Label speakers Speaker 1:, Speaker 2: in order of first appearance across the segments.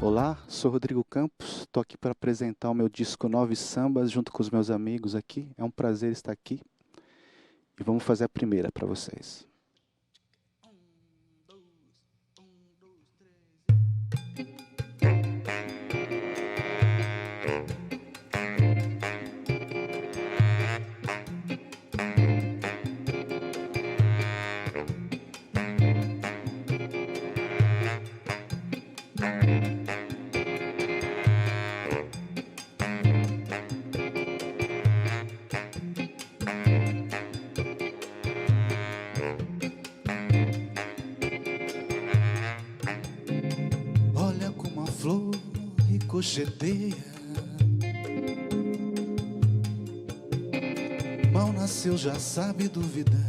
Speaker 1: Olá, sou Rodrigo Campos, estou aqui para apresentar o meu disco Nove Sambas junto com os meus amigos aqui. É um prazer estar aqui e vamos fazer a primeira para vocês.
Speaker 2: Olha como a flor ricocheteia, mal nasceu já sabe duvidar.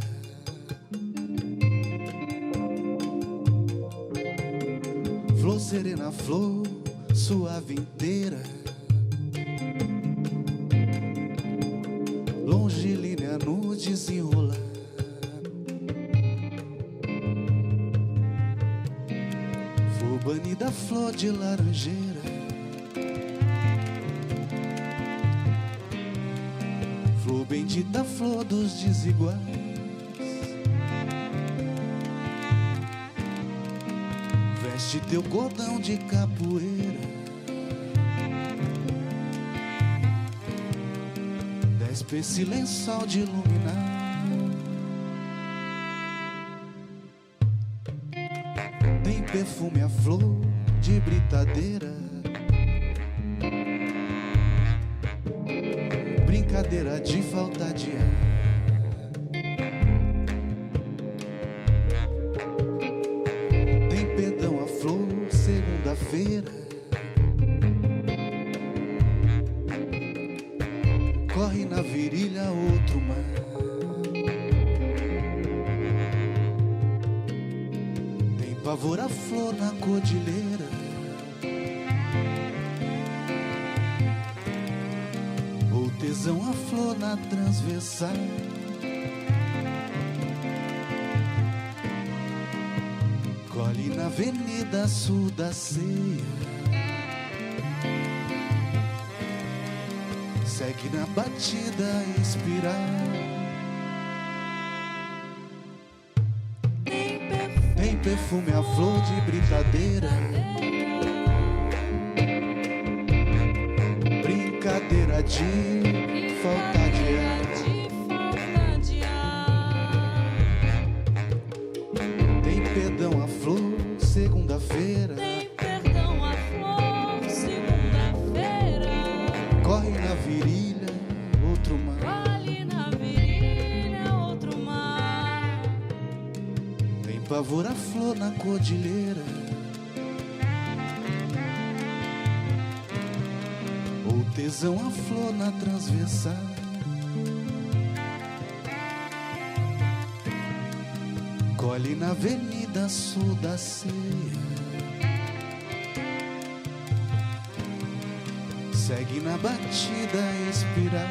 Speaker 2: Flor serena, flor suave inteira, longilínea no desenrolar. Flor banida, flor de laranjeira, flor bendita, flor dos desiguais. Veste teu cordão de capoeira, despe esse lençol de iluminar. Tem perfume a flor de britadeira, brincadeira de falta de ar. Tem perdão a flor segunda-feira, corre na virilha outro mar. Tem pavor a flor na cordilheira, ou tesão a flor na transversal. Colhe na avenida sul da ceia, segue na batida espiral. Tem perfume a flor de britadeira, brincadeira de falta de ar. Tem perdão a flor segunda-feira, corre na virilha outro mar. Tem pavor a flor na cordilheira, ou tesão a flor na transversal. Colhe na avenida sul da ceia, segue na batida espiral.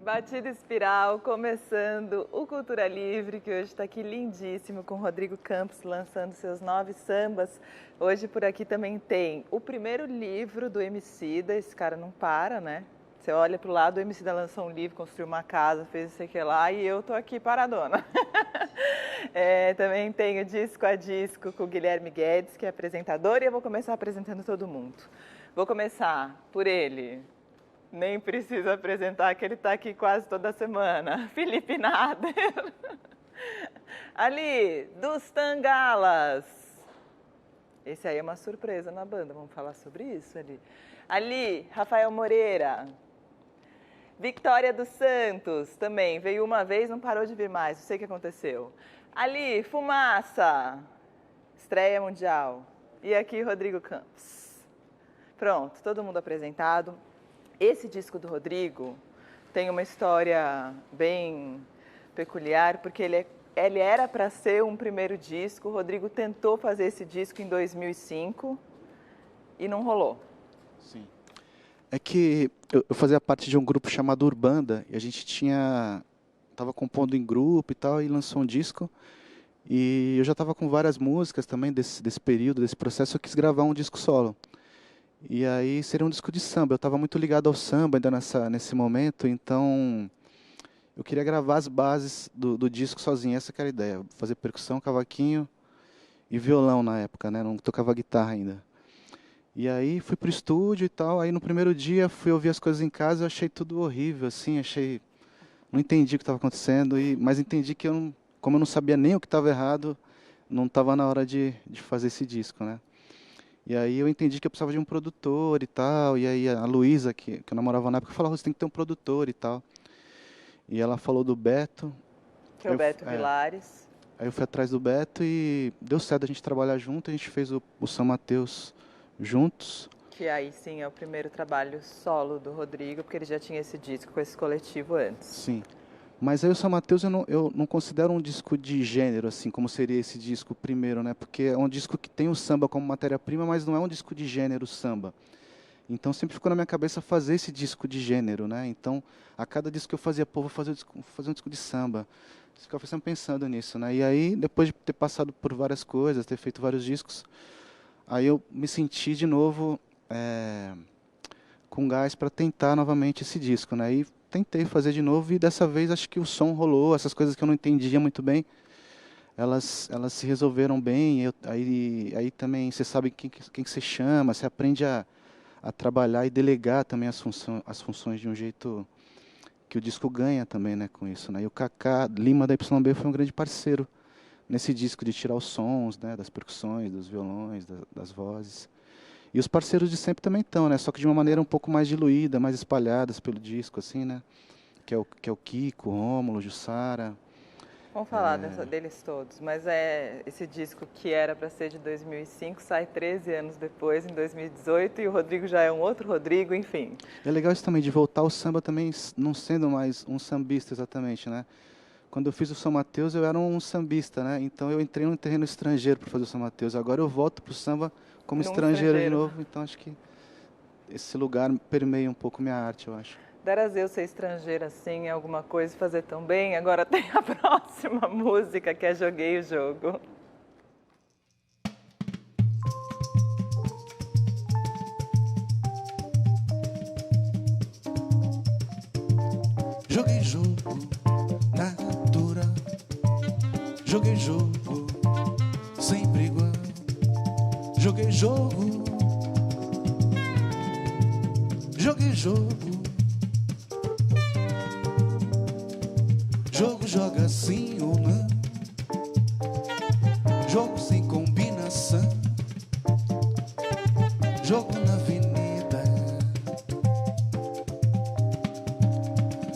Speaker 3: Batida Espiral, começando o Cultura Livre, que hoje está aqui lindíssimo, com Rodrigo Campos lançando seus 9 sambas. Hoje por aqui também tem o primeiro livro do Emicida, esse cara não para, né? Você olha para o lado, o Emicida lançou um livro, construiu uma casa, fez isso aqui lá, e eu tô aqui paradona. Também tem o Disco a Disco com o Guilherme Guedes, que é apresentador, e eu vou começar apresentando todo mundo. Vou começar por ele. Nem preciso apresentar que ele está aqui quase toda semana. Felipe Nader. Ali, dos Tangalas. Esse aí é uma surpresa na banda, vamos falar sobre isso ali. Ali, Rafael Moreira. Victoria dos Santos, também. Veio uma vez, não parou de vir mais, não sei o que aconteceu. Ali, Fumaça. Estreia mundial. E aqui, Rodrigo Campos. Pronto, todo mundo apresentado. Esse disco do Rodrigo tem uma história bem peculiar, porque ele era para ser um primeiro disco. O Rodrigo tentou fazer esse disco em 2005 e não rolou.
Speaker 1: Sim. É que eu fazia parte de um grupo chamado Urbanda, e a gente estava compondo em grupo e tal, e lançou um disco. E eu já estava com várias músicas também desse período, desse processo, eu quis gravar um disco solo. E aí seria um disco de samba. Eu estava muito ligado ao samba ainda nesse momento, então eu queria gravar as bases do disco sozinho. Essa que era a ideia, fazer percussão, cavaquinho e violão na época, né? Não tocava guitarra ainda. E aí fui pro estúdio e tal. Aí no primeiro dia fui ouvir as coisas em casa, eu achei tudo horrível, assim, não entendi o que estava acontecendo, mas entendi que como eu não sabia nem o que estava errado, não estava na hora de fazer esse disco, né? E aí eu entendi que eu precisava de um produtor e tal. E aí a Luísa, que eu namorava na época, falou: você tem que ter um produtor e tal. E ela falou do Beto.
Speaker 3: Que é o Beto Vilares.
Speaker 1: Aí eu fui atrás do Beto e deu certo a gente trabalhar junto. A gente fez o São Mateus juntos.
Speaker 3: Que aí sim é o primeiro trabalho solo do Rodrigo, porque ele já tinha esse disco com esse coletivo antes.
Speaker 1: Sim. Mas aí o São Mateus eu não considero um disco de gênero, assim, como seria esse disco primeiro, né? Porque é um disco que tem o samba como matéria-prima, mas não é um disco de gênero samba. Então sempre ficou na minha cabeça fazer esse disco de gênero, né? Então, a cada disco que eu fazia, vou fazer um disco de samba. Eu ficava sempre pensando nisso, né? E aí, depois de ter passado por várias coisas, ter feito vários discos, aí eu me senti de novo com gás para tentar novamente esse disco, né? E tentei fazer de novo e dessa vez acho que o som rolou, essas coisas que eu não entendia muito bem, elas se resolveram bem. Aí também você sabe quem que você chama, você aprende a trabalhar e delegar também as funções de um jeito que o disco ganha também, né, com isso, né? E o Kaká Lima da YB foi um grande parceiro nesse disco de tirar os sons, né, das percussões, dos violões, das vozes. E os parceiros de sempre também estão, né? Só que de uma maneira um pouco mais diluída, mais espalhadas pelo disco, assim, né? Que é o Kiko, o Rômulo, Jussara.
Speaker 3: Vamos falar deles todos, mas esse disco que era para ser de 2005 sai 13 anos depois, em 2018, e o Rodrigo já é um outro Rodrigo, enfim.
Speaker 1: É legal isso também, de voltar ao samba também, não sendo mais um sambista exatamente, né? Quando eu fiz o São Mateus, eu era um sambista, né? Então eu entrei num terreno estrangeiro para fazer o São Mateus. Agora eu volto para o samba como estrangeiro de novo, então acho que esse lugar permeia um pouco minha arte, eu acho.
Speaker 3: Deras eu ser estrangeira assim em alguma coisa e fazer tão bem, agora tem a próxima música que é Joguei o Jogo.
Speaker 2: Joguei jogo natural, joguei jogo sempre igual, joguei jogo, joguei jogo. Jogo joga sim ou não, jogo sem combinação, jogo na avenida,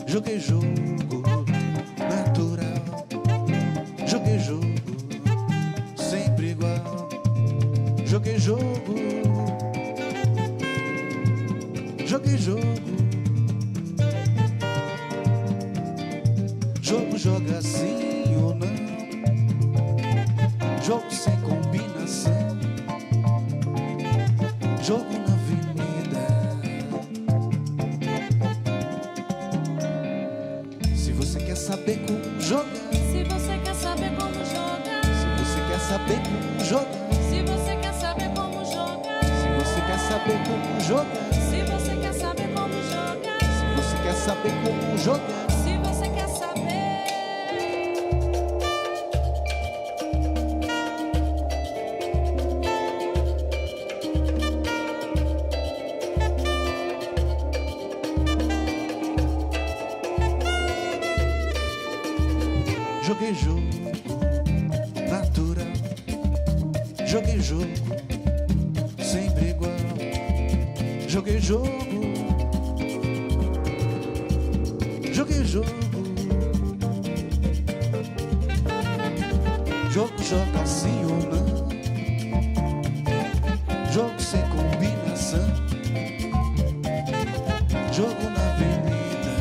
Speaker 2: joguei jogo natural, joguei jogo sempre igual, joguei jogo, joguei jogo. Jogo joga sim ou não, jogo sem combinação, jogo na avenida. saber como jogar,
Speaker 4: Se você quer saber como jogar,
Speaker 2: se você quer saber como jogar,
Speaker 4: se você quer saber como jogar,
Speaker 2: se você quer saber como jogar,
Speaker 4: se você quer saber como jogar,
Speaker 2: se você quer saber como jogar.
Speaker 4: se você quer saber.
Speaker 2: Joguei jogo natural, joguei jogo sempre igual, joguei jogo, joguei jogo, jogo joga assim ou não, jogo sem combinação, jogo na avenida,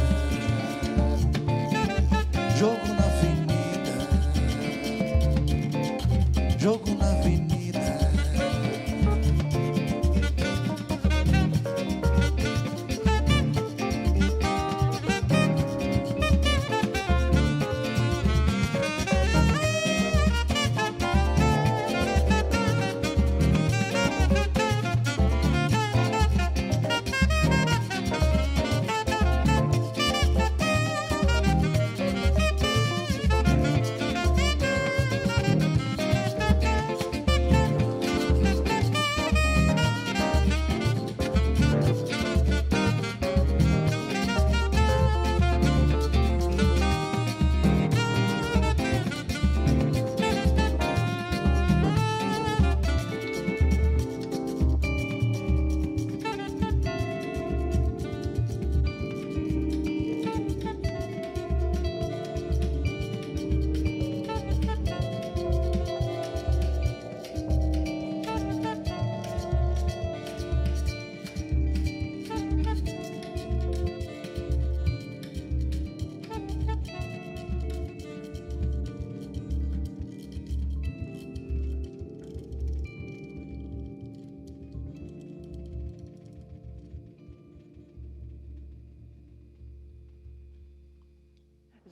Speaker 2: jogo na jogo na avenida.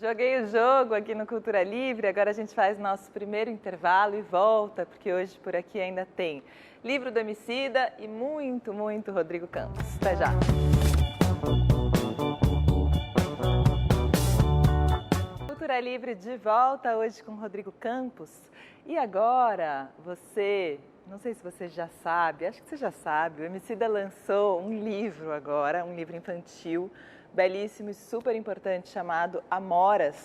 Speaker 3: Joguei o jogo aqui no Cultura Livre, agora a gente faz nosso primeiro intervalo e volta, porque hoje por aqui ainda tem livro do Emicida e muito, muito Rodrigo Campos. Até já! Cultura Livre de volta hoje com Rodrigo Campos. E agora, não sei se você já sabe, acho que você já sabe, o Emicida lançou um livro agora, um livro infantil, belíssimo e super importante, chamado Amoras.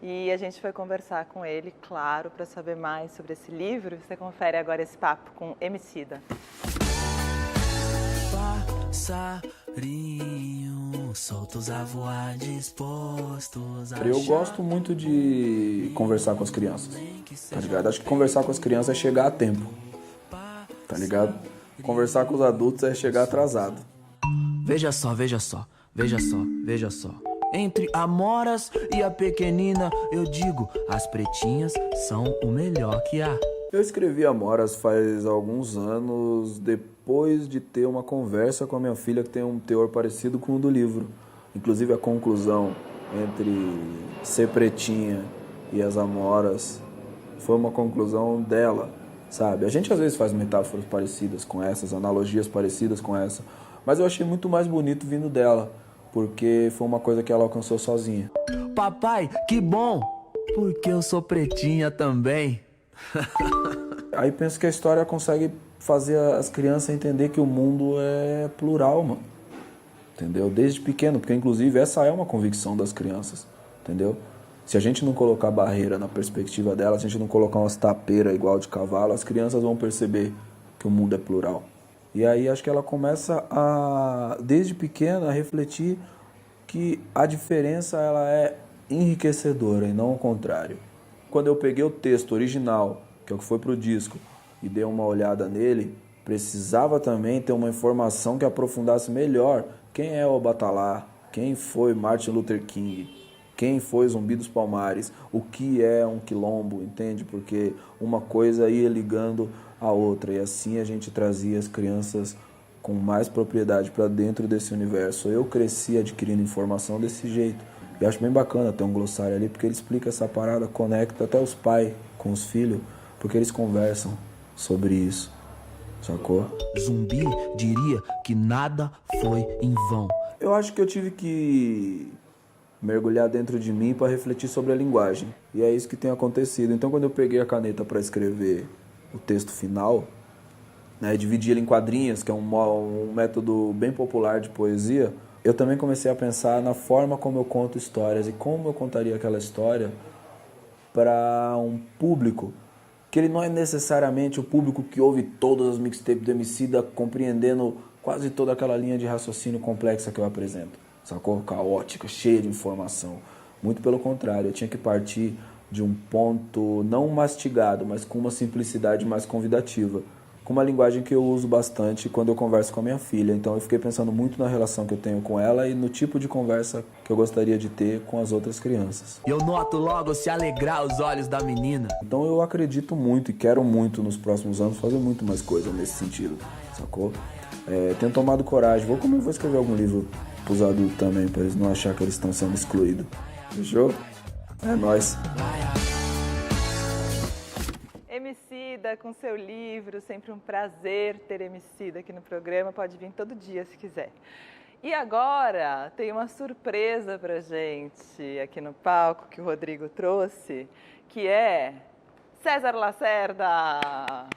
Speaker 3: E a gente foi conversar com ele, claro, para saber mais sobre esse livro. Você confere agora esse papo com Emicida.
Speaker 5: Passarinho, soltos a voar, dispostos a...
Speaker 6: Eu gosto muito de conversar com as crianças, tá ligado? Acho que conversar com as crianças é chegar a tempo, tá ligado? Conversar com os adultos é chegar atrasado.
Speaker 5: Veja só, veja só. Veja só, veja só. Entre Amoras e a pequenina, eu digo, as pretinhas são o melhor que há.
Speaker 6: Eu escrevi Amoras faz alguns anos, depois de ter uma conversa com a minha filha que tem um teor parecido com o do livro. Inclusive a conclusão entre ser pretinha e as Amoras foi uma conclusão dela, sabe? A gente às vezes faz metáforas parecidas com essas, analogias parecidas com essa, mas eu achei muito mais bonito vindo dela, porque foi uma coisa que ela alcançou sozinha.
Speaker 5: Papai, que bom, porque eu sou pretinha também.
Speaker 6: Aí penso que a história consegue fazer as crianças entender que o mundo é plural, mano. Entendeu? Desde pequeno, porque inclusive essa é uma convicção das crianças, entendeu? Se a gente não colocar barreira na perspectiva delas, se a gente não colocar umas tapeiras igual de cavalo, as crianças vão perceber que o mundo é plural. E aí acho que ela começa a, desde pequena, a refletir que a diferença ela é enriquecedora e não o contrário. Quando eu peguei o texto original, que é o que foi pro disco, e dei uma olhada nele, precisava também ter uma informação que aprofundasse melhor quem é o Batalá, quem foi Martin Luther King, quem foi Zumbi dos Palmares, o que é um quilombo, entende? Porque uma coisa ia ligando a outra, e assim a gente trazia as crianças com mais propriedade para dentro desse universo. Eu cresci adquirindo informação desse jeito, E acho bem bacana ter um glossário ali, porque ele explica essa parada, conecta até os pais com os filhos, porque eles conversam sobre isso, sacou?
Speaker 5: Zumbi diria que nada foi em vão.
Speaker 6: Eu acho que eu tive que mergulhar dentro de mim para refletir sobre a linguagem. E é isso que tem acontecido. Então, quando eu peguei a caneta para escrever o texto final, né, dividi ele em quadrinhos, que é um método bem popular de poesia, eu também comecei a pensar na forma como eu conto histórias e como eu contaria aquela história para um público que ele não é necessariamente o público que ouve todas as mixtapes do Emicida compreendendo quase toda aquela linha de raciocínio complexa que eu apresento, sacou? Caótica, cheia de informação. Muito pelo contrário, eu tinha que partir de um ponto não mastigado, mas com uma simplicidade mais convidativa, com uma linguagem que eu uso bastante quando eu converso com a minha filha. Então eu fiquei pensando muito na relação que eu tenho com ela e no tipo de conversa que eu gostaria de ter com as outras crianças.
Speaker 5: Eu noto logo se alegrar os olhos da menina.
Speaker 6: Então eu acredito muito e quero muito nos próximos anos fazer muito mais coisa nesse sentido, sacou? Tenho tomado coragem. Vou escrever algum livro pros adultos também, pra eles não acharem que eles estão sendo excluídos. Fechou? É nóis.
Speaker 3: Emicida com seu livro, sempre um prazer ter Emicida aqui no programa, pode vir todo dia se quiser. E agora tem uma surpresa pra gente aqui no palco que o Rodrigo trouxe, que é César Lacerda.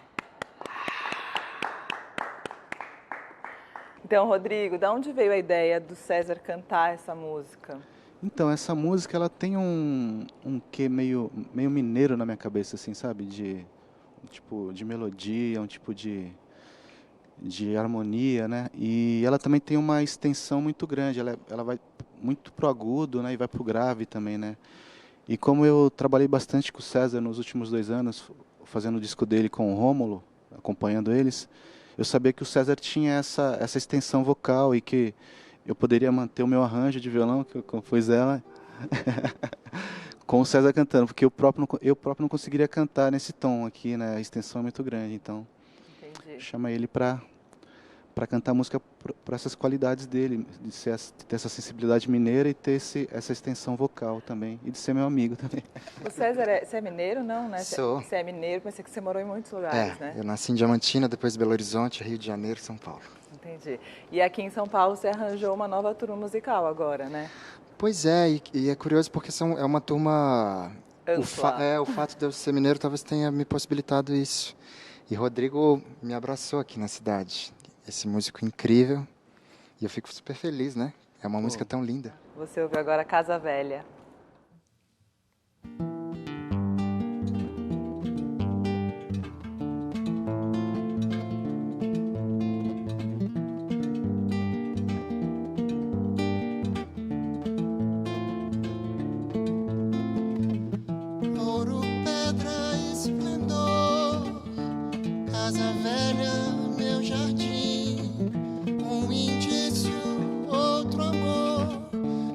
Speaker 3: Então, Rodrigo, de onde veio a ideia do César cantar essa música?
Speaker 1: Então, essa música, ela tem um quê meio mineiro na minha cabeça, assim, sabe? Um tipo de melodia, um tipo de harmonia, né? E ela também tem uma extensão muito grande, ela vai muito pro agudo, né? E vai pro grave também, né? E como eu trabalhei bastante com o César nos últimos 2 anos, fazendo o disco dele com o Rômulo, acompanhando eles, eu sabia que o César tinha essa extensão vocal e que eu poderia manter o meu arranjo de violão, que eu compus ela, com o César cantando, porque eu próprio não conseguiria cantar nesse tom aqui, né? A extensão é muito grande, então chama ele para cantar música para essas qualidades dele, de ter essa sensibilidade mineira e ter essa extensão vocal também, e de ser meu amigo também.
Speaker 3: O César, você é mineiro, não, né?
Speaker 7: Sou.
Speaker 3: Você é mineiro, pensei que você morou em muitos lugares, né?
Speaker 7: Eu nasci em Diamantina, depois Belo Horizonte, Rio de Janeiro, São Paulo.
Speaker 3: Entendi. E aqui em São Paulo você arranjou uma nova turma musical agora, né?
Speaker 7: Pois é, e é curioso porque é uma turma... O fato de eu ser mineiro talvez tenha me possibilitado isso. E Rodrigo me abraçou aqui na cidade. Esse músico incrível. E eu fico super feliz, né? É uma música tão linda.
Speaker 3: Você ouviu agora Casa Velha.
Speaker 2: Ouro, pedra, esplendor, casa velha, meu jardim, um indício, outro amor,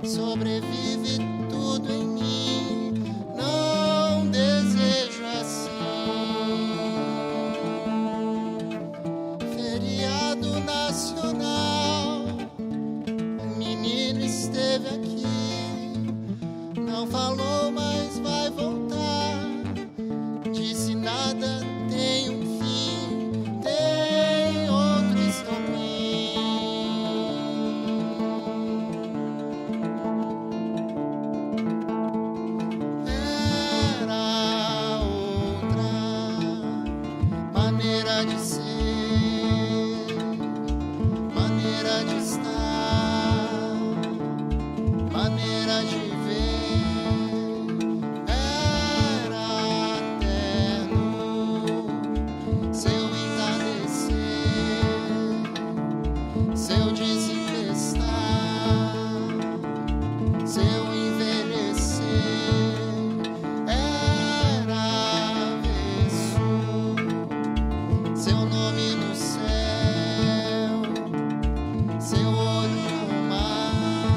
Speaker 2: sobrevive tudo em mim, não desejo assim. Feriado nacional, o menino esteve aqui, não falou, mas vai voltar. Disse nada tem um fim, tem outro estopim. Era outra maneira de ser, maneira de estar, maneira de ver. Era eterno seu entardecer, seu desempestar, seu envelhecer. Era avesso seu nome no céu, seu olho no mar,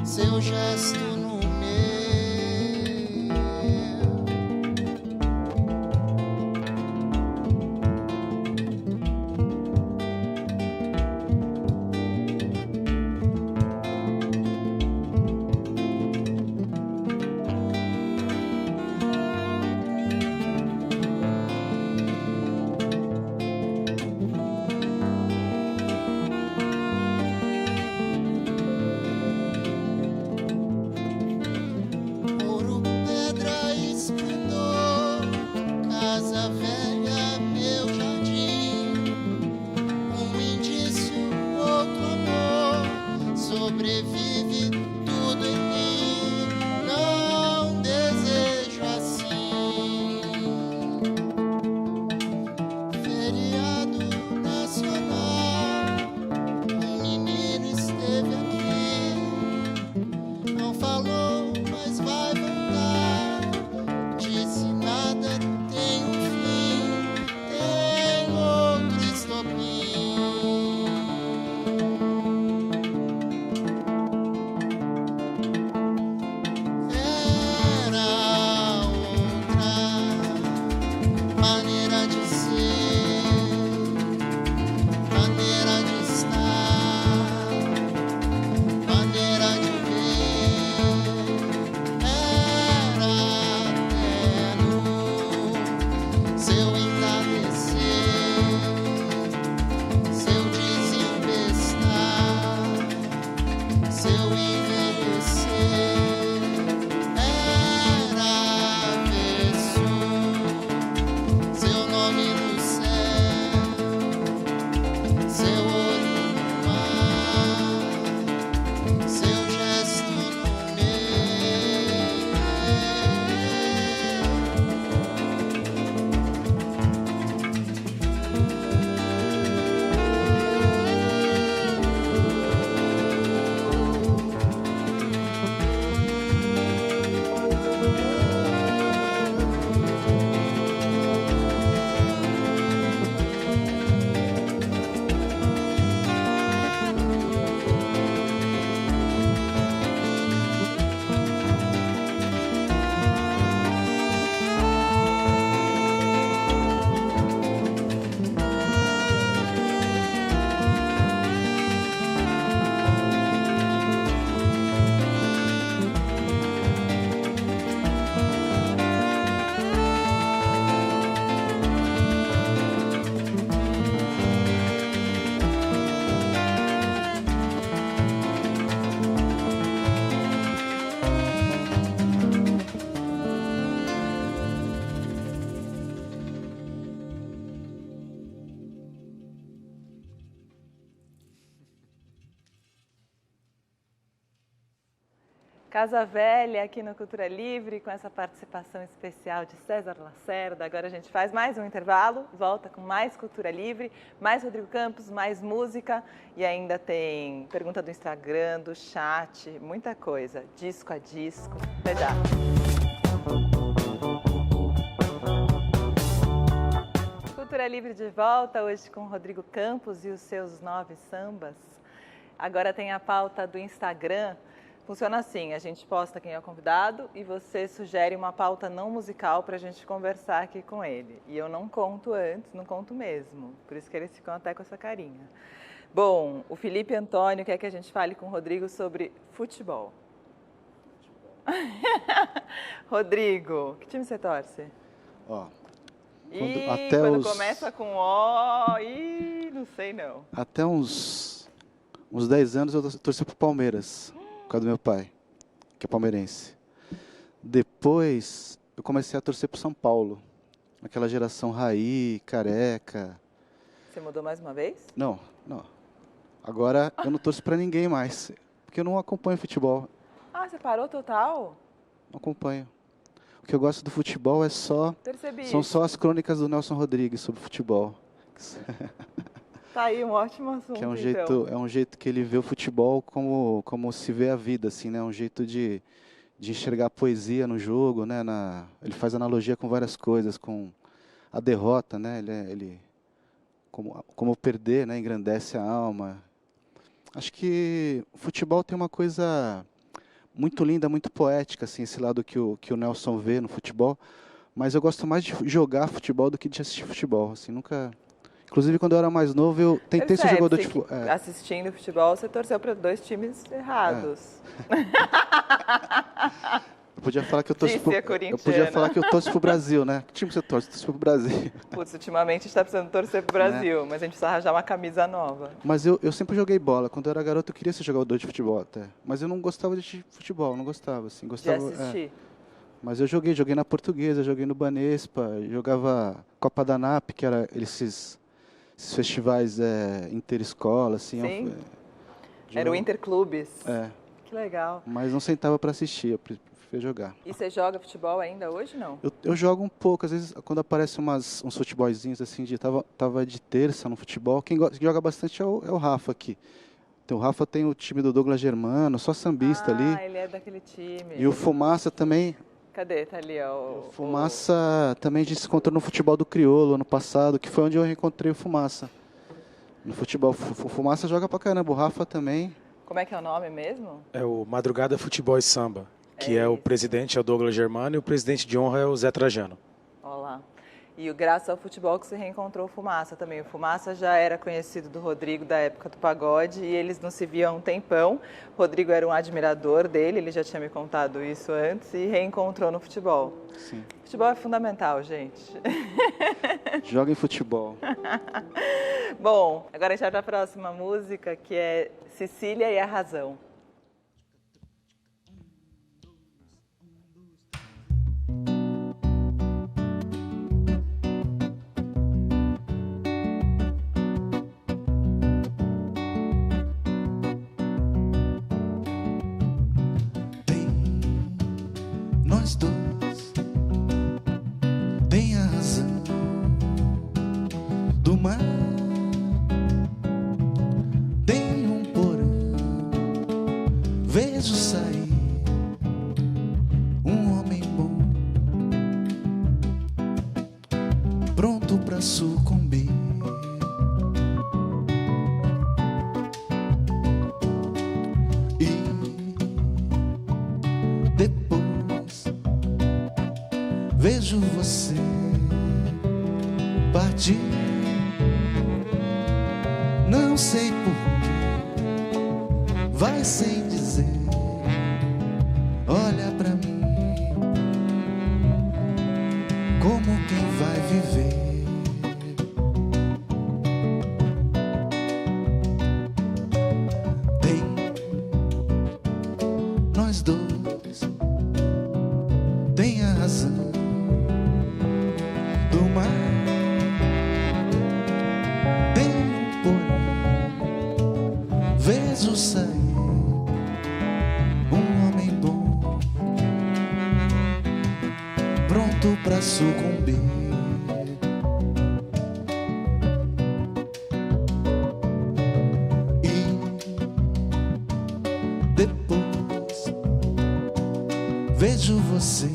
Speaker 2: seu gesto no meu.
Speaker 8: sobrevive tudo em mim. Não desejo assim. Feriado nacional, um menino esteve aqui. Não falou, mas vai voltar. Disse nada tem um fim, tem outro estopim. Era outra maneira de ser, maneira de estar, maneira de ver. Era eterno seu entardecer, seu desembestar, seu envelhecer. Era avesso seu nome no céu, seu olho no mar, seu gesto no meu.
Speaker 3: Casa Velha aqui no Cultura Livre, com essa participação especial de César Lacerda. Agora a gente faz mais um intervalo, volta com mais Cultura Livre, mais Rodrigo Campos, mais música e ainda tem pergunta do Instagram, do chat, muita coisa, disco a disco. Até já! Cultura Livre de volta, hoje com Rodrigo Campos e os seus 9 sambas. Agora tem a pauta do Instagram. Funciona assim, a gente posta quem é o convidado e você sugere uma pauta não musical para a gente conversar aqui com ele. E eu não conto antes, não conto mesmo, por isso que eles ficam até com essa carinha. Bom, o Felipe Antônio quer que a gente fale com o Rodrigo sobre futebol. Rodrigo, que time você torce?
Speaker 1: Ó,
Speaker 3: quando começa com O, não sei não.
Speaker 1: Até uns 10 anos eu torci pro Palmeiras. Por causa do meu pai, que é palmeirense. Depois, eu comecei a torcer pro São Paulo. Aquela geração Raí, Careca.
Speaker 3: Você mudou mais uma vez?
Speaker 1: Não. Agora eu não torço pra ninguém mais, porque eu não acompanho futebol.
Speaker 3: Ah, você parou total?
Speaker 1: Não acompanho. O que eu gosto do futebol são só as crônicas do Nelson Rodrigues sobre futebol.
Speaker 3: Tá aí um ótimo assunto,
Speaker 1: que é
Speaker 3: então.
Speaker 1: É um jeito que ele vê o futebol como se vê a vida, assim, né? Um jeito de enxergar a poesia no jogo, né? Ele faz analogia com várias coisas, com a derrota, né? Como perder, né? Engrandece a alma. Acho que o futebol tem uma coisa muito linda, muito poética, assim, esse lado que o Nelson vê no futebol. Mas eu gosto mais de jogar futebol do que de assistir futebol, assim, nunca... Inclusive, quando eu era mais novo, eu tentei ser jogador de futebol.
Speaker 3: Assistindo futebol, você torceu para 2 times errados.
Speaker 1: Eu podia falar que eu torço pro Brasil, né? Que time você torce? Eu torço pro Brasil.
Speaker 3: Putz, ultimamente a gente está precisando torcer pro Brasil, mas a gente precisa arranjar uma camisa nova.
Speaker 1: Mas eu sempre joguei bola. Quando eu era garoto, eu queria ser jogador de futebol até. Mas eu não gostava de futebol, não gostava, assim. Gostava,
Speaker 3: de assistir?
Speaker 1: Mas eu joguei na Portuguesa, joguei no Banespa, jogava Copa da NAP, que era esses festivais interescola, assim.
Speaker 3: Sim. Era o Interclubes.
Speaker 1: É.
Speaker 3: Que legal.
Speaker 1: Mas não sentava para assistir, eu preferia jogar.
Speaker 3: E você joga futebol ainda hoje, não?
Speaker 1: Eu jogo um pouco, às vezes quando aparece uns futebolzinhos assim, tava de terça no futebol, quem joga bastante é o Rafa aqui. Então, o Rafa tem o time do Douglas Germano, só sambista ali.
Speaker 3: Ah, ele é daquele time.
Speaker 1: E o Fumaça também.
Speaker 3: Cadê? Tá ali, ó.
Speaker 1: O Fumaça também a gente se encontrou no futebol do Criolo ano passado, que foi onde eu reencontrei o Fumaça. No futebol, o Fumaça joga pra caramba, o Rafa também.
Speaker 3: Como é que é o nome mesmo?
Speaker 9: É o Madrugada Futebol e Samba, que é o
Speaker 3: isso.
Speaker 9: presidente é o Douglas Germano e o presidente de honra é o Zé Trajano.
Speaker 3: Olha lá. E graças ao futebol que se reencontrou o Fumaça também. O Fumaça já era conhecido do Rodrigo da época do pagode e eles não se viam há um tempão. O Rodrigo era um admirador dele, ele já tinha me contado isso antes e reencontrou no futebol.
Speaker 1: Sim.
Speaker 3: Futebol é fundamental, gente.
Speaker 1: Joga em futebol.
Speaker 3: Bom, agora a gente vai para a próxima música, que é Cecília e a Razão.
Speaker 2: Nós dois tem a razão do mar. Tem um porão, vejo sair um homem bom, pronto pra sucumbir. E depois vejo você partir. Não sei porquê, vai sem dizer. Olha pra mim como quem vai viver. Tem nós dois, tem a razão do mar. Tem um porão, vejo sair um homem bom, pronto pra sucumbir. E depois vejo você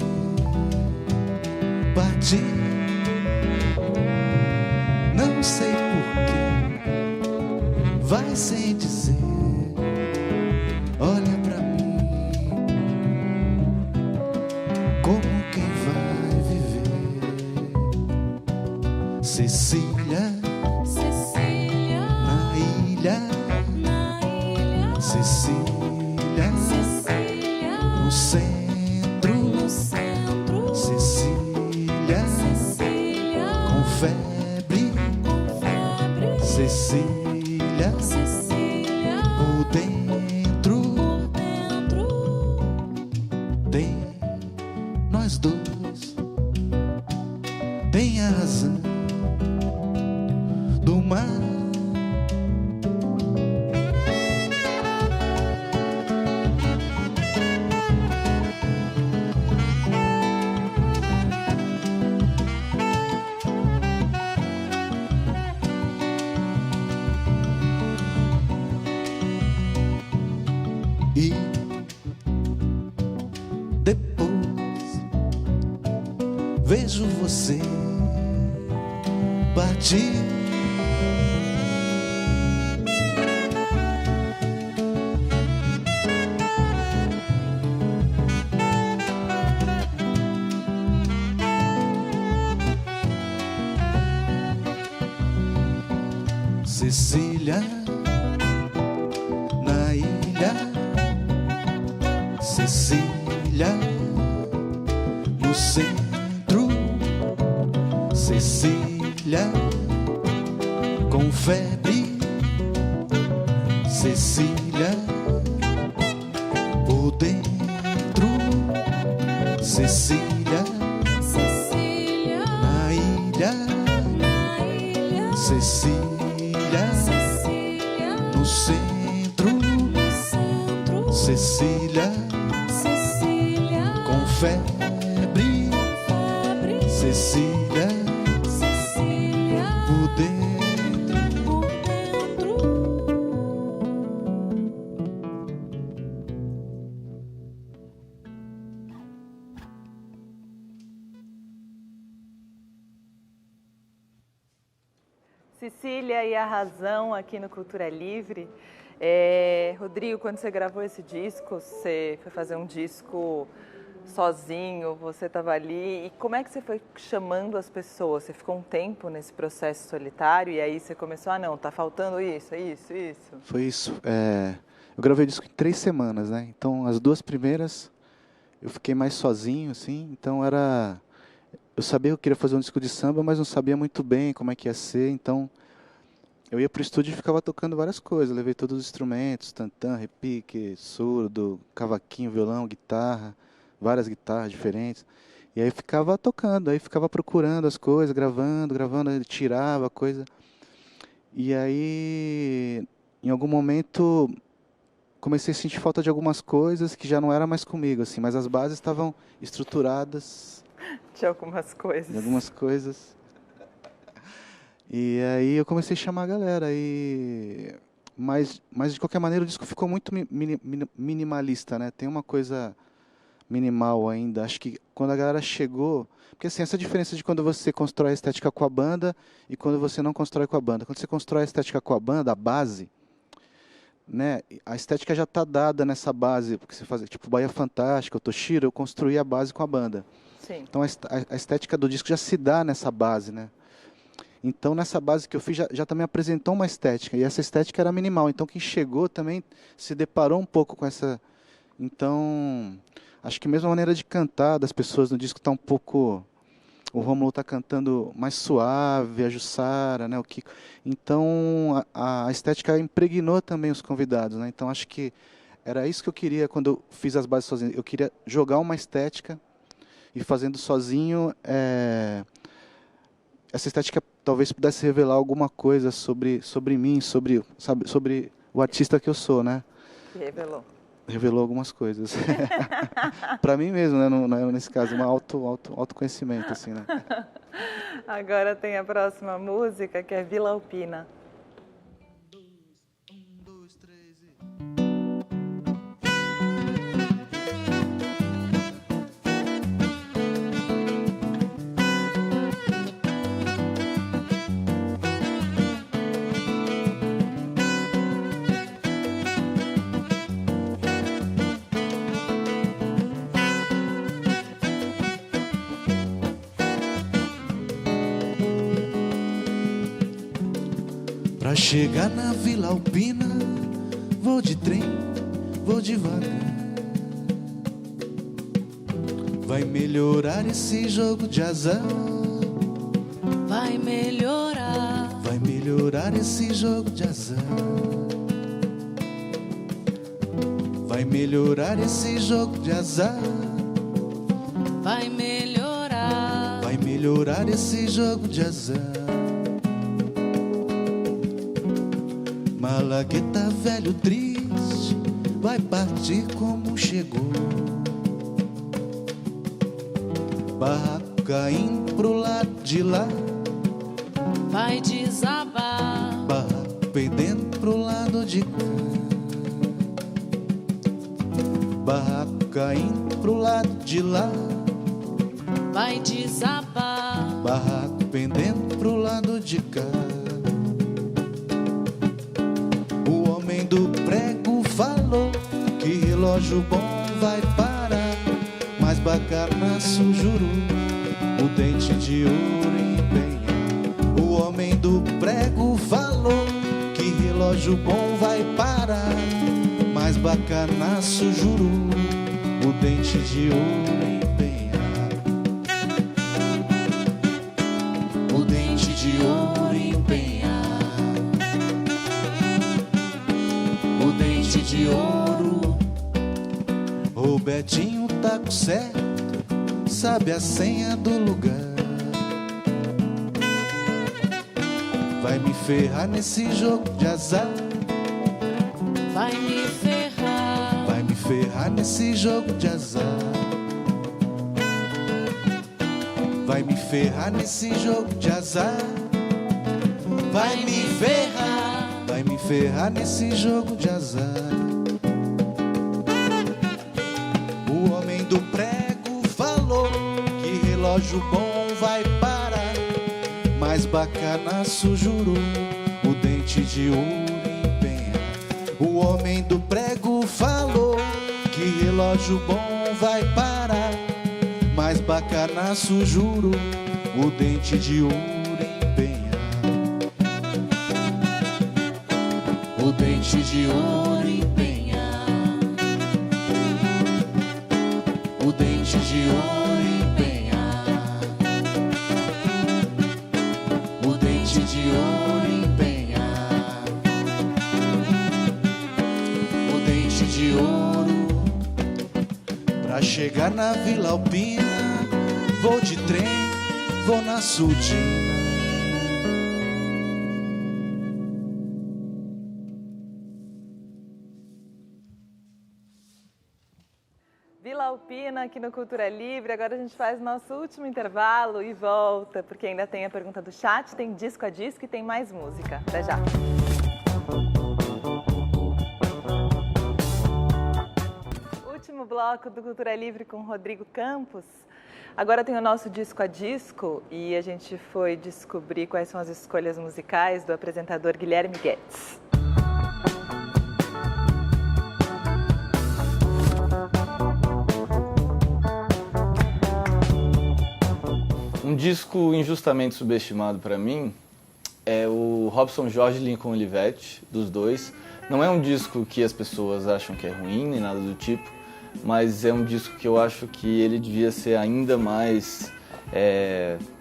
Speaker 2: partir. Não sei porquê, vai sem dizer. Olha pra mim como quem vai viver. Cecília,
Speaker 4: Cecília,
Speaker 2: na ilha.
Speaker 4: na ilha.
Speaker 2: Cecília,
Speaker 4: Cecília,
Speaker 2: no centro.
Speaker 4: no centro.
Speaker 2: Cecília,
Speaker 4: Cecília,
Speaker 2: com febre.
Speaker 4: com febre.
Speaker 2: Cecília,
Speaker 4: Cecília,
Speaker 2: por dentro.
Speaker 4: por dentro.
Speaker 2: Tem nós dois, tem a razão do mar. E depois vejo você partir. Cecília, na ilha. Cecília, no centro. Cecília, com febre. Cecília, por dentro. Cecília,
Speaker 4: Cecília,
Speaker 2: na ilha.
Speaker 4: na ilha.
Speaker 2: Cecília,
Speaker 4: Cecília,
Speaker 2: no centro. Cecília,
Speaker 4: Cecília,
Speaker 2: com febre.
Speaker 4: febre,
Speaker 2: Cecília,
Speaker 4: Cecília,
Speaker 2: por dentro.
Speaker 4: por dentro.
Speaker 3: Cecília e a Razão aqui no Cultura Livre. Rodrigo, quando você gravou esse disco, você foi fazer um disco sozinho, você estava ali. E como é que você foi chamando as pessoas? Você ficou um tempo nesse processo solitário e aí você começou, não, tá faltando isso.
Speaker 1: Foi isso. Eu gravei o disco em 3 semanas, né? Então, as 2 primeiras eu fiquei mais sozinho, assim. Então, eu sabia que eu queria fazer um disco de samba, mas não sabia muito bem como é que ia ser. Então, eu ia pro estúdio e ficava tocando várias coisas. Levei todos os instrumentos, tantã, repique, surdo, cavaquinho, violão, guitarra, várias guitarras diferentes. E aí ficava tocando, aí ficava procurando as coisas, gravando, ele tirava a coisa. E aí, em algum momento, comecei a sentir falta de algumas coisas que já não era mais comigo, assim, mas as bases estavam estruturadas.
Speaker 3: De algumas coisas.
Speaker 1: De algumas coisas. E aí eu comecei a chamar a galera. Mas de qualquer maneira o disco ficou muito minimalista, né? Tem uma coisa minimal ainda. Acho que quando a galera chegou... Porque assim, essa diferença de quando você constrói a estética com a banda e quando você não constrói com a banda. Quando você constrói a estética com a banda, a base, né? A estética já está dada nessa base. Porque você faz tipo Bahia Fantástica, o Toshiro, eu construí a base com a banda.
Speaker 3: Sim.
Speaker 1: Então a estética do disco já se dá nessa base, né? Então nessa base que eu fiz já também apresentou uma estética, e essa estética era minimal. Então quem chegou também se deparou um pouco com essa... Então, acho que mesmo a maneira de cantar das pessoas no disco está um pouco... O Rômulo está cantando mais suave, a Jussara, né? O Kiko. Então a estética impregnou também os convidados, né? Então acho que era isso que eu queria quando eu fiz as bases sozinho. Eu queria jogar uma estética e fazendo sozinho, essa estética talvez pudesse revelar alguma coisa sobre mim, sobre o artista que eu sou, né?
Speaker 3: Revelou.
Speaker 1: Revelou algumas coisas. Para mim mesmo, né? Nesse caso, um autoconhecimento, assim, né?
Speaker 3: Agora tem a próxima música, que é Vila Alpina.
Speaker 2: Pra chegar na Vila Alpina, vou de trem, vou devagar. Vai melhorar esse jogo de azar.
Speaker 4: Vai melhorar,
Speaker 2: Vai melhorar esse jogo de azar. Vai melhorar esse jogo de azar.
Speaker 4: vai melhorar,
Speaker 2: Vai melhorar esse jogo de azar. Malagueta velho triste vai partir como chegou. Barraco caindo pro lado de lá.
Speaker 4: vai desabar,
Speaker 2: Barraco pendendo pro lado de cá. Barraco caindo pro lado de lá.
Speaker 4: vai desabar,
Speaker 2: Barraco pendendo pro lado de cá. O homem do prego falou que relógio bom vai parar, mas bacanaço jurou o dente de ouro empenhar. O homem do prego falou que relógio bom vai parar, mas bacanaço jurou o dente de ouro empenhar. O dente de ouro empenhar. O dente de ouro. O Betinho tá com certo, sabe a senha do lugar. Vai me ferrar nesse jogo de azar.
Speaker 4: vai me ferrar,
Speaker 2: Vai me ferrar nesse jogo de azar. Vai me ferrar nesse jogo de azar. Vai me ferrar nesse jogo de azar. O homem do prego falou que relógio bom vai parar, mas bacanaço jurou o dente de ouro empenhar. O homem do prego falou que relógio bom vai parar, mas bacanaço jurou o dente de ouro empenhar. O dente de ouro empenhar. O dente de ouro empenhar. O dente de ouro empenhar. O dente de ouro. Pra chegar na Vila Alpina, vou de trem, vou na Sudina.
Speaker 3: Vila Alpina aqui no Cultura Livre. Agora a gente faz nosso último intervalo e volta, porque ainda tem a pergunta do chat, tem disco a disco e tem mais música. Até já. Último bloco do Cultura Livre com Rodrigo Campos. Agora tem o nosso disco a disco e a gente foi descobrir quais são as escolhas musicais do apresentador Guilherme Guedes.
Speaker 10: Um disco injustamente subestimado para mim é o Robson Jorge e Lincoln Olivetti, dos dois. Não é um disco que as pessoas acham que é ruim, nem nada do tipo, mas é um disco que eu acho que ele devia ser ainda mais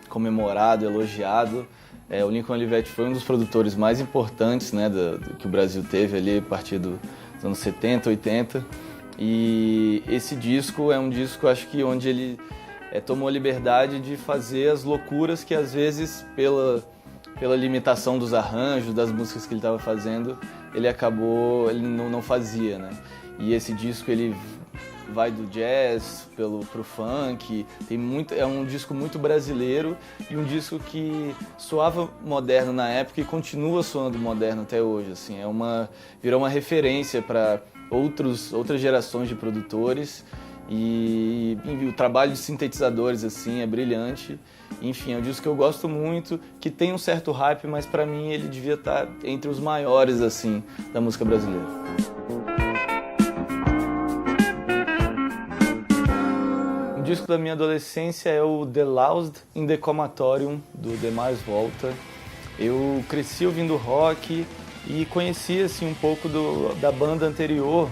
Speaker 10: comemorado, elogiado. O Lincoln Olivetti foi um dos produtores mais importantes, né, que o Brasil teve ali a partir dos anos 70, 80. E esse disco é um disco, acho que, onde ele tomou a liberdade de fazer as loucuras que, às vezes, pela limitação dos arranjos, das músicas que ele estava fazendo, ele não fazia, né? E esse disco, ele vai do jazz pro funk, é um disco muito brasileiro e um disco que soava moderno na época e continua soando moderno até hoje, assim. Virou uma referência para outras gerações de produtores. E o trabalho de sintetizadores assim é brilhante. Enfim, é um disco que eu gosto muito, que tem um certo hype, mas para mim ele devia estar entre os maiores assim da música brasileira. Um disco da minha adolescência é o The Loused in the Comatorium, do The Mars Volta. Eu cresci ouvindo rock e conheci assim um pouco da banda anterior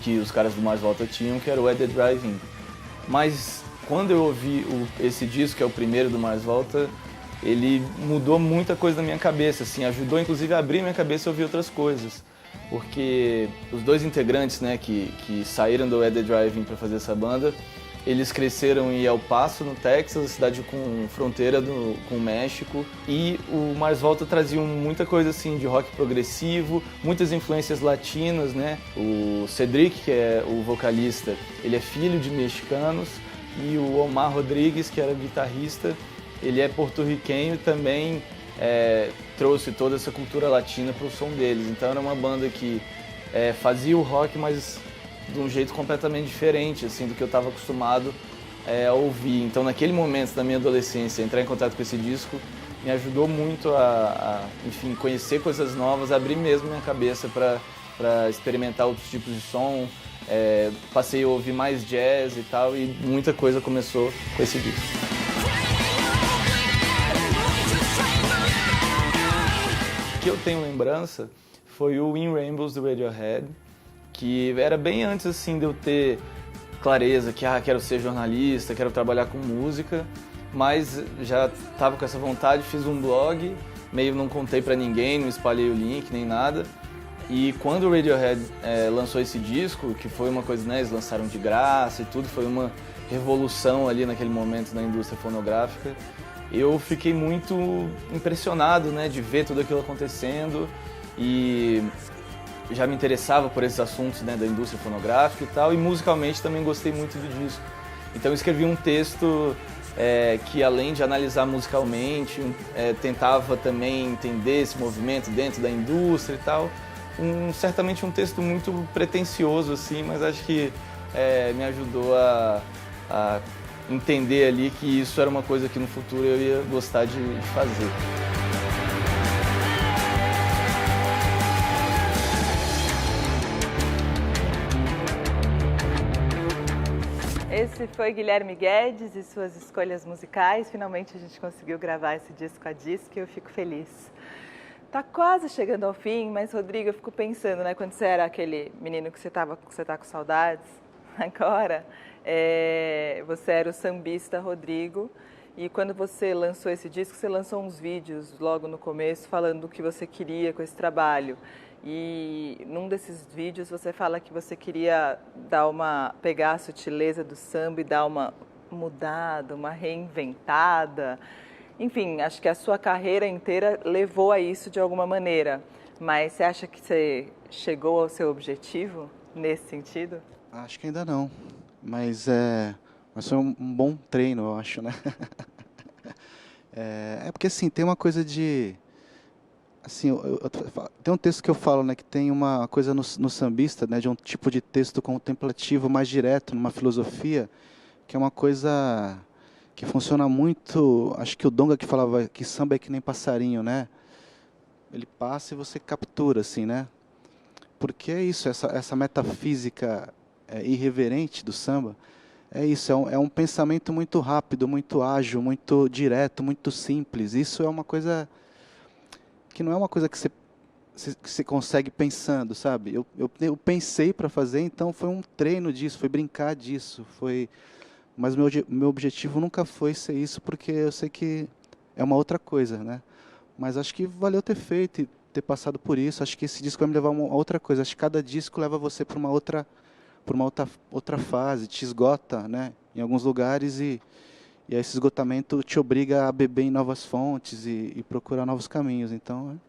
Speaker 10: que os caras do Mars Volta tinham, que era o At The Drive-In. Mas quando eu ouvi esse disco, que é o primeiro do Mars Volta, ele mudou muita coisa na minha cabeça, assim, ajudou inclusive a abrir minha cabeça e ouvir outras coisas. Porque os dois integrantes, né, que saíram do At The Drive-In para fazer essa banda, eles cresceram em El Paso, no Texas, cidade com fronteira com o México, e o Mars Volta trazia muita coisa assim de rock progressivo, muitas influências latinas, né? O Cedric, que é o vocalista, ele é filho de mexicanos, e o Omar Rodrigues, que era guitarrista, ele é porto-riquenho e também trouxe toda essa cultura latina para o som deles. Então era uma banda que fazia o rock, mas de um jeito completamente diferente assim, do que eu estava acostumado a ouvir. Então, naquele momento da minha adolescência, entrar em contato com esse disco me ajudou muito enfim, conhecer coisas novas, abrir mesmo minha cabeça para experimentar outros tipos de som. Passei a ouvir mais jazz e tal, e muita coisa começou com esse disco. O que eu tenho lembrança foi o In Rainbows do Radiohead, que era bem antes assim de eu ter clareza que quero ser jornalista, quero trabalhar com música, mas já estava com essa vontade, fiz um blog, meio não contei para ninguém, não espalhei o link nem nada. E quando o Radiohead lançou esse disco, que foi uma coisa, né, eles lançaram de graça e tudo, foi uma revolução ali naquele momento na indústria fonográfica, eu fiquei muito impressionado, né, de ver tudo aquilo acontecendo. E já me interessava por esses assuntos, né, da indústria fonográfica e tal, e musicalmente também gostei muito do disco. Então eu escrevi um texto que, além de analisar musicalmente, tentava também entender esse movimento dentro da indústria e tal. Certamente um texto muito pretensioso, assim, mas acho que me ajudou a entender ali que isso era uma coisa que no futuro eu ia gostar de fazer.
Speaker 3: Esse foi Guilherme Guedes e suas escolhas musicais. Finalmente a gente conseguiu gravar esse disco a disco e eu fico feliz. Tá quase chegando ao fim, mas Rodrigo, eu fico pensando, né, quando você era aquele menino que você tá com saudades, agora você era o sambista Rodrigo, e quando você lançou esse disco, você lançou uns vídeos logo no começo falando do que você queria com esse trabalho. E num desses vídeos você fala que você queria pegar a sutileza do samba e dar uma mudada, uma reinventada. Enfim, acho que a sua carreira inteira levou a isso de alguma maneira. Mas você acha que você chegou ao seu objetivo nesse sentido?
Speaker 1: Acho que ainda não. Mas foi um bom treino, eu acho, né? Porque assim, tem uma coisa de... Assim, tem um texto que eu falo, né, que tem uma coisa no sambista, né, de um tipo de texto contemplativo mais direto, numa filosofia, que é uma coisa que funciona muito. Acho que o Donga que falava que samba é que nem passarinho, né? Ele passa e você captura, assim, né? Porque é isso, essa metafísica irreverente do samba, é isso, é um pensamento muito rápido, muito ágil, muito direto, muito simples. Isso é uma coisa que não é uma coisa que você consegue pensando, sabe? Eu pensei para fazer, então foi um treino disso, foi brincar disso, mas meu objetivo nunca foi ser isso, porque eu sei que é uma outra coisa, né? Mas acho que valeu ter feito e ter passado por isso. Acho que esse disco vai me levar a uma outra coisa. Acho que cada disco leva você para uma outra fase, te esgota, né? Em alguns lugares e esse esgotamento te obriga a beber em novas fontes e procurar novos caminhos. Então,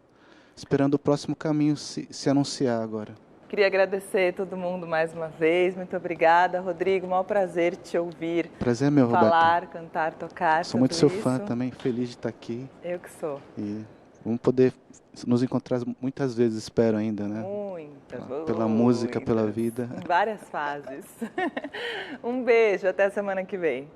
Speaker 1: esperando o próximo caminho se anunciar agora.
Speaker 3: Queria agradecer a todo mundo mais uma vez. Muito obrigada, Rodrigo. Maior prazer te ouvir.
Speaker 1: Prazer é meu, Roberto.
Speaker 3: Falar, cantar, tocar.
Speaker 1: Sou muito seu fã também, feliz de estar aqui.
Speaker 3: Eu que sou.
Speaker 1: E vamos poder nos encontrar muitas vezes, espero ainda, né?
Speaker 3: Muitas.
Speaker 1: Pela música, pela vida.
Speaker 3: Em várias fases. Um beijo, até a semana que vem.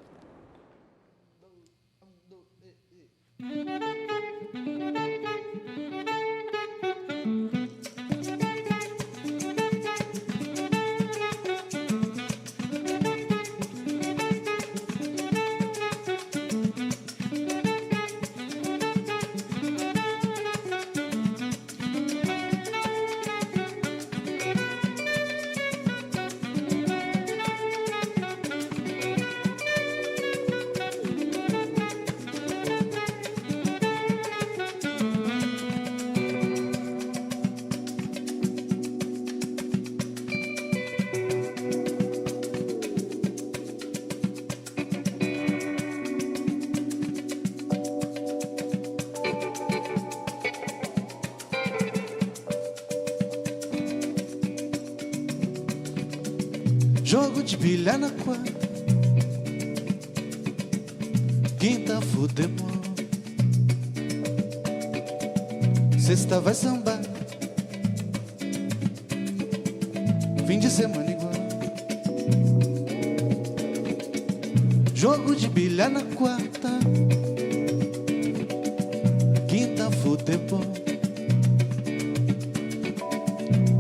Speaker 2: Jogo de bilhar na quadra, quinta futebol, sexta vai sambar, fim de semana igual. Jogo de bilhar na quarta, quinta futebol,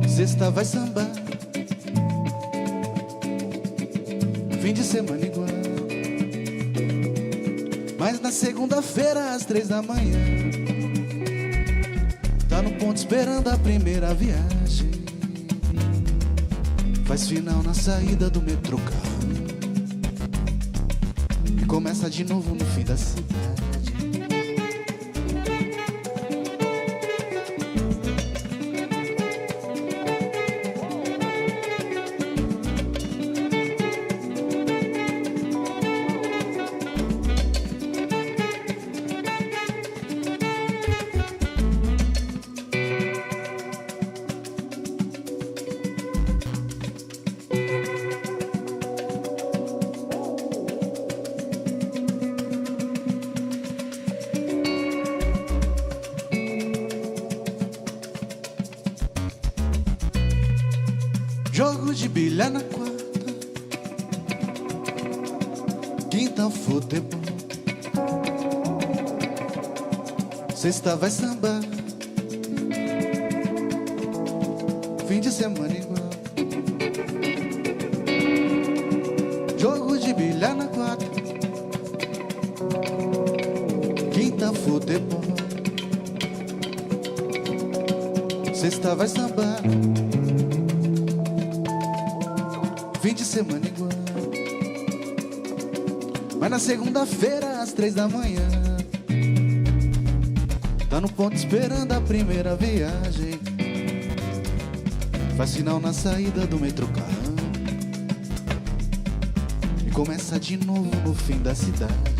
Speaker 2: sexta vai sambar, fim de semana igual. Mas na segunda-feira às 3 da manhã tá no ponto esperando a primeira viagem. Faz final na saída do metrô carro e começa de novo no fim da cidade. Jogo de bilhar na quarta, quinta futebol, sexta vai sambar, fim de semana igual. Jogo de bilhar na quarta, quinta futebol, sexta vai sambar, fim de semana igual. Mas na segunda-feira às 3 da manhã tá no ponto esperando a primeira viagem, faz sinal na saída do metrô Carrão e começa de novo no fim da cidade.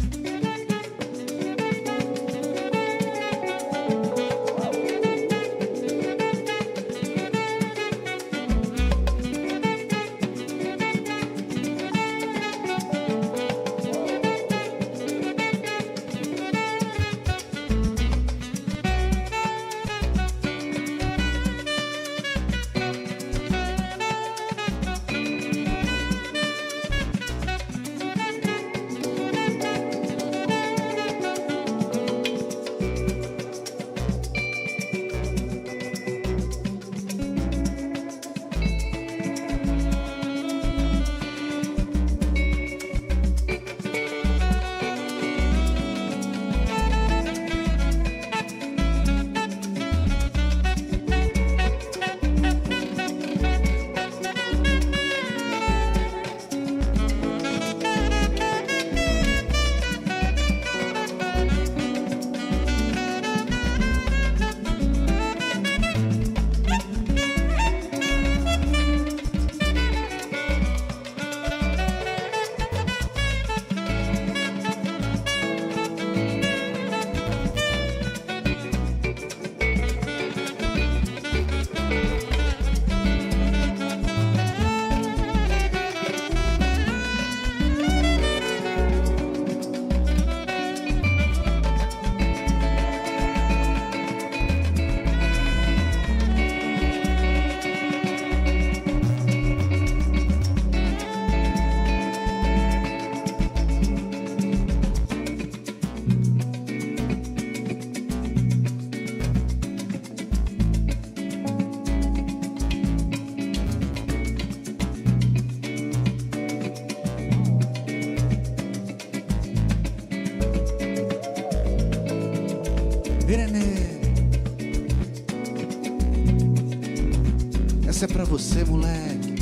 Speaker 2: Essa é pra você, moleque.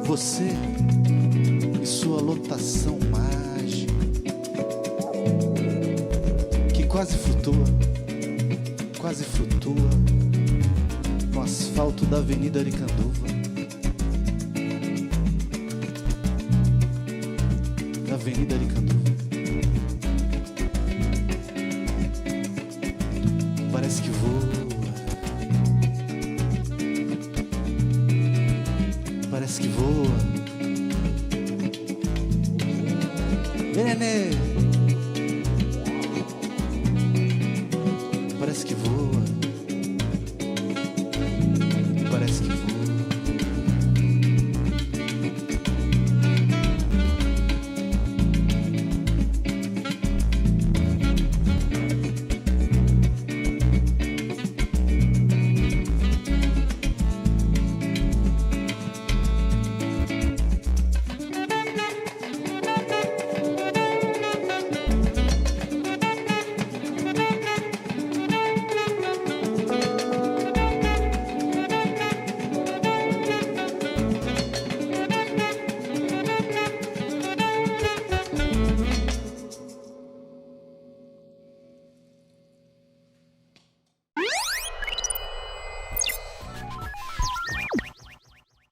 Speaker 2: Você e sua lotação mágica que quase flutua no asfalto da Avenida Aricanduva, da Avenida Aricanduva. Parece que voa, parece que voa. Vem, nenê.